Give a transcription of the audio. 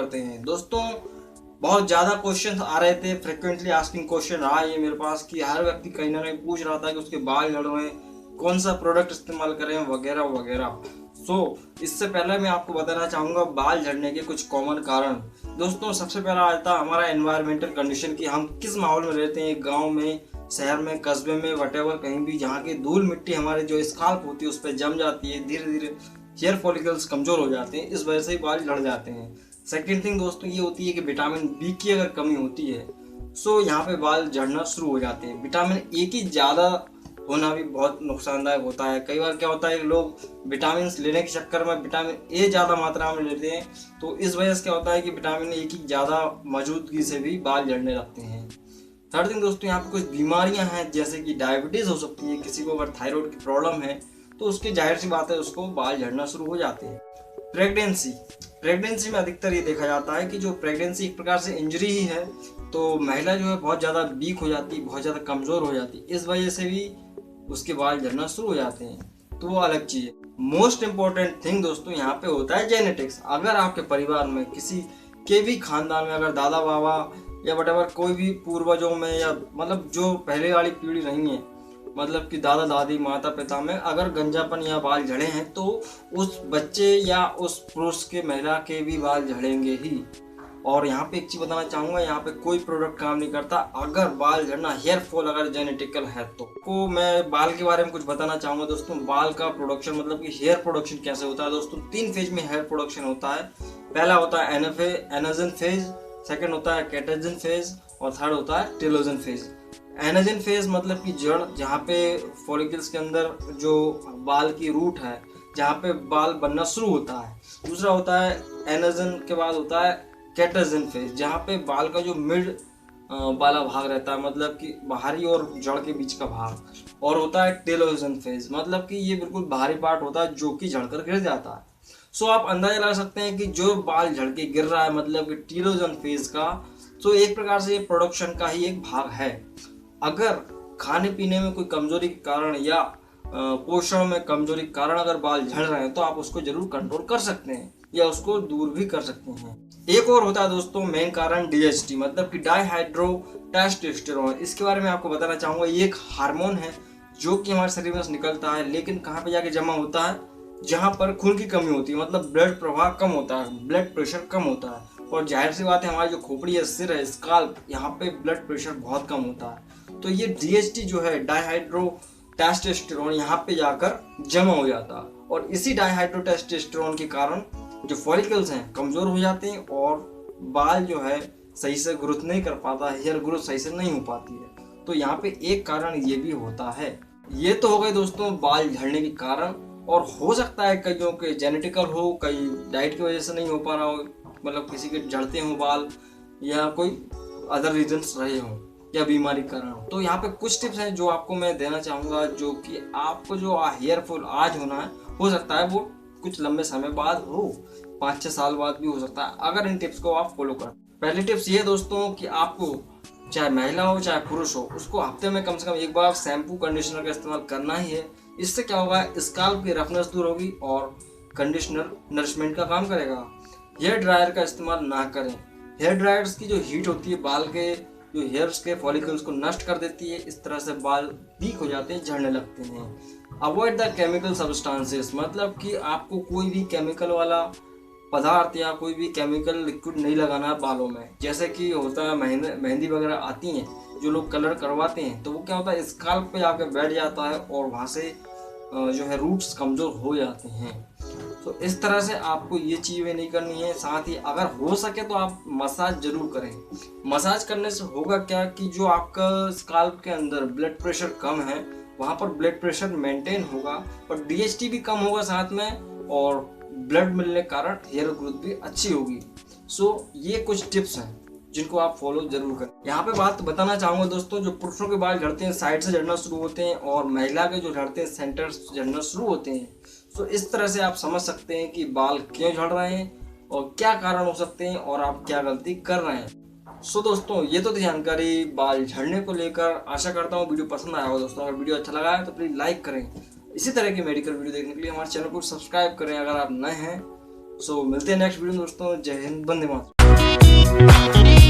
करते हैं। दोस्तों बहुत ज़्यादा क्वेश्चन आ रहे थे, फ्रिक्वेंटली आस्किंग क्वेश्चन रहा ये मेरे पास कि हर व्यक्ति कहीं ना कहीं पूछ रहा था कि उसके बाल झड़ रहे हैं, कौन सा प्रोडक्ट इस्तेमाल करें वगैरह वगैरह। इससे पहले मैं आपको बताना चाहूँगा बाल झड़ने के कुछ कॉमन कारण। दोस्तों सबसे पहला आता है हमारा एनवायरमेंटल कंडीशन की हम किस माहौल में रहते हैं, गाँव में, शहर में, कस्बे में, वटेवर कहीं भी, जहाँ की धूल मिट्टी हमारे जो स्काल्प होती है उस पर जम जाती है, धीरे धीरे हेयर फॉलिकल्स कमजोर हो जाते हैं, इस वजह से ही बाल झड़ जाते हैं। सेकेंड थिंग दोस्तों ये होती है कि विटामिन बी की अगर कमी होती है यहाँ पे बाल झड़ना शुरू हो जाते हैं। विटामिन ए की ज़्यादा होना भी बहुत नुकसानदायक होता है। कई बार क्या होता है कि लोग विटामिन लेने के चक्कर में विटामिन ए ज़्यादा मात्रा में लेते हैं, तो इस वजह से क्या होता है कि विटामिन ए की ज़्यादा मौजूदगी से भी बाल झड़ने लगते हैं। थर्ड थिंग दोस्तों यहाँ पे कुछ बीमारियां हैं जैसे कि डायबिटीज़ हो सकती है, किसी को अगर थायराइड की प्रॉब्लम है तो उसकी जाहिर सी बात है उसको बाल झड़ना शुरू हो जाते हैं। प्रेगनेंसी में अधिकतर ये देखा जाता है कि जो प्रेगनेंसी एक प्रकार से इंजरी ही है, तो महिला जो है बहुत ज़्यादा वीक हो जाती है, बहुत ज़्यादा कमज़ोर हो जाती है, इस वजह से भी उसके बाल झड़ना शुरू हो जाते हैं, तो वो अलग चीज़ है। मोस्ट इम्पॉर्टेंट थिंग दोस्तों यहाँ पे होता है जेनेटिक्स। अगर आपके परिवार में किसी के भी खानदान में अगर दादा बाबा या वटेवर कोई भी पूर्वजों में या मतलब जो पहले वाली पीढ़ी रही है, मतलब कि दादा दादी माता पिता में अगर गंजापन या बाल झड़े हैं तो उस बच्चे या उस पुरुष के महिला के भी बाल झड़ेंगे ही। और यहाँ पे एक चीज़ बताना चाहूँगा, यहाँ पे कोई प्रोडक्ट काम नहीं करता। अगर बाल झड़ना हेयर फॉल अगर जेनेटिकल है तो मैं बाल के बारे में कुछ बताना चाहूँगा। दोस्तों बाल का प्रोडक्शन मतलब कि हेयर प्रोडक्शन कैसे होता है। दोस्तों 3 फेज में हेयर प्रोडक्शन होता है। पहला होता है एनाजन फेज, सेकेंड होता है कैटाजन फेज और थर्ड होता है टेलोजन फेज। एनाजन फेज मतलब कि जड़, जहाँ पे फॉलिकल्स के अंदर जो बाल की रूट है जहाँ पे बाल बनना शुरू होता है। दूसरा होता है एनाजन के बाद होता है कैटाजन फेज, जहाँ पे बाल का जो मिड वाला भाग रहता है, मतलब कि बाहरी और जड़ के बीच का भाग। और होता है टेलोजन फेज, मतलब कि ये बिल्कुल बाहरी पार्ट होता है जो कि झड़कर गिर जाता है। आप अंदाजा लगा सकते हैं कि जो बाल झड़ के गिर रहा है मतलब कि टेलोजन फेज का, एक प्रकार से ये प्रोडक्शन का ही एक भाग है। अगर खाने पीने में कोई कमजोरी के कारण या पोषण में कमजोरी के कारण अगर बाल झड़ रहे हैं तो आप उसको जरूर कंट्रोल कर सकते हैं या उसको दूर भी कर सकते हैं। एक और होता है दोस्तों मेन कारण डीएचटी, मतलब कि डाईहाइड्रो टेस्टोस्टेरोन। इसके बारे में आपको बताना चाहूँगा, ये एक हार्मोन है जो कि हमारे शरीर में से निकलता है, लेकिन कहाँ पे जाके जमा होता है, जहाँ पर खून की कमी होती है, मतलब ब्लड प्रवाह कम होता है, ब्लड प्रेशर कम होता है। और जाहिर सी बात है हमारी जो खोपड़ी है, सिर है, स्काल्प, यहाँ पे ब्लड प्रेशर बहुत कम होता है, तो ये डीएचटी जो है डाईहाइड्रो टेस्टोस्टेरोन यहाँ पे जाकर जमा हो जाता है। और इसी डाईहाइड्रो टेस्टोस्टेरोन के कारण जो फॉलिकल्स हैं कमजोर हो जाते हैं और बाल जो है सही से ग्रोथ नहीं कर पाता, हेयर ग्रोथ सही से नहीं हो पाती है। तो यहाँ पे एक कारण ये भी होता है। ये तो हो गए दोस्तों बाल झड़ने के कारण, और हो सकता है कईयों के जेनेटिकल हो, कई डाइट की वजह से नहीं हो पा रहा हो, मतलब किसी के झड़ते हो बाल या कोई अदर रीजंस रहे हो या बीमारी कारण हो। तो यहाँ पे कुछ टिप्स हैं जो आपको मैं देना चाहूँगा, जो कि आपको जो हेयर फॉल आज होना है हो सकता है वो कुछ लंबे समय बाद हो, 5-6 साल बाद भी हो सकता है, अगर इन टिप्स को आप फॉलो करें। पहली टिप्स ये दोस्तों कि आपको चाहे महिला हो चाहे पुरुष हो, उसको हफ्ते में कम से कम एक बार शैम्पू कंडीशनर का इस्तेमाल करना ही है। इससे क्या होगा, स्काल्प की रफनेस दूर होगी और कंडीशनर नरिशमेंट का काम करेगा। हेयर ड्रायर का इस्तेमाल ना करें। हेयर ड्रायर्स की जो हीट होती है बाल के जो हेयर्स के फॉलिकल्स को नष्ट कर देती है, इस तरह से बाल वीक हो जाते हैं, झड़ने लगते हैं। अवॉइड द केमिकल सब्सटेंसेस, मतलब कि आपको कोई भी केमिकल वाला पदार्थ या कोई भी केमिकल लिक्विड नहीं लगाना है बालों में। जैसे कि होता है मेहंदी वगैरह आती हैं जो लोग कलर करवाते हैं, तो वो क्या होता है स्काल्प पे आके बैठ जाता है और वहाँ से जो है रूट्स कमज़ोर हो जाते हैं। तो इस तरह से आपको ये चीज़ें नहीं करनी है। साथ ही अगर हो सके तो आप मसाज जरूर करें। मसाज करने से होगा क्या कि जो आपका स्काल्प के अंदर ब्लड प्रेशर कम है वहाँ पर ब्लड प्रेशर मेंटेन होगा और डीएचटी भी कम होगा साथ में, और ब्लड मिलने के कारण हेयर ग्रोथ भी अच्छी होगी। ये कुछ टिप्स हैं जिनको आप फॉलो जरूर करें। यहाँ पे बात बताना चाहूँगा दोस्तों, जो पुरुषों के बाल झड़ते हैं साइड से झड़ना शुरू होते हैं और महिला के जो झड़ते हैं सेंटर से झड़ना शुरू होते हैं। इस तरह से आप समझ सकते हैं कि बाल क्यों झड़ रहे हैं और क्या कारण हो सकते हैं और आप क्या गलती कर रहे हैं। दोस्तों ये तो थी जानकारी बाल झड़ने को लेकर। आशा करता हूँ वीडियो पसंद आया होगा दोस्तों। अगर वीडियो अच्छा लगा है तो प्लीज़ लाइक करें। इसी तरह की मेडिकल वीडियो देखने के लिए हमारे चैनल को सब्सक्राइब करें अगर आप नए हैं। सो मिलते हैं नेक्स्ट वीडियो में दोस्तों। जय हिंद, वंदे मातरम।